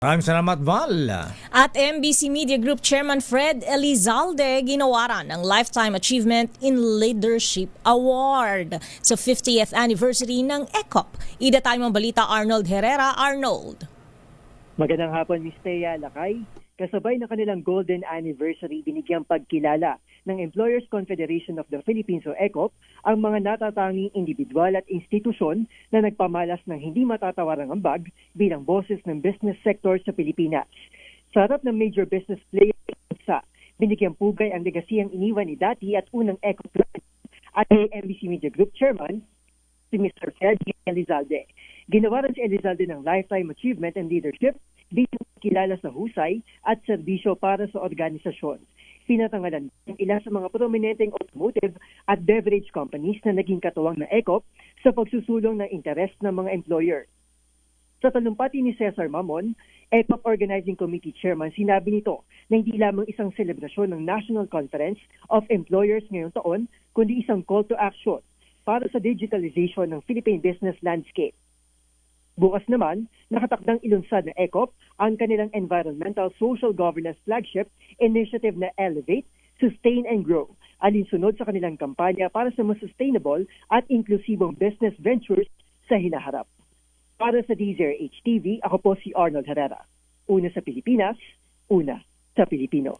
Maraming salamat, Val. At MBC Media Group Chairman Fred Elizalde ginawaran ng Lifetime Achievement in Leadership Award sa 50th anniversary ng ECOP. Ida tayo mga balita, Arnold Herrera. Arnold. Magandang hapon, Ms. Thea Lakay. Kasabay ng kanilang golden anniversary, binigyang pagkilala ng Employers Confederation of the Philippines o ECOP ang mga natatanging individual at institusyon na nagpamalas ng hindi matatawarang ambag bilang boses ng business sector sa Pilipinas. Sa harap ng major business player sa binigyang pugay ang legasiyang iniwan ni dati at unang ECOP president at MBC Media Group Chairman, si Mr. Fred Elizalde. Ginawaran si Elizalde ng Lifetime Achievement and Leadership bilang kilala sa husay at serbisyo para sa organisasyon. Pinatangalan ng ilan sa mga prominenteng automotive at beverage companies na naging katuwang na ECOP sa pagsusulong ng interes ng mga employer. Sa talumpati ni Cesar Mamon, ECOP Organizing Committee Chairman, sinabi nito na hindi lamang isang selebrasyon ng National Conference of Employers ngayong taon, kundi isang call to action para sa digitalization ng Philippine business landscape. Bukas naman, nakatakdang ilunsad ng ECOP ang kanilang Environmental Social Governance Flagship Initiative na Elevate, Sustain and Grow, alinsunod sa kanilang kampanya para sa mas sustainable at inklusibong business ventures sa hinaharap. Para sa DZRH TV, ako po si Arnold Herrera. Una sa Pilipinas, una sa Pilipino.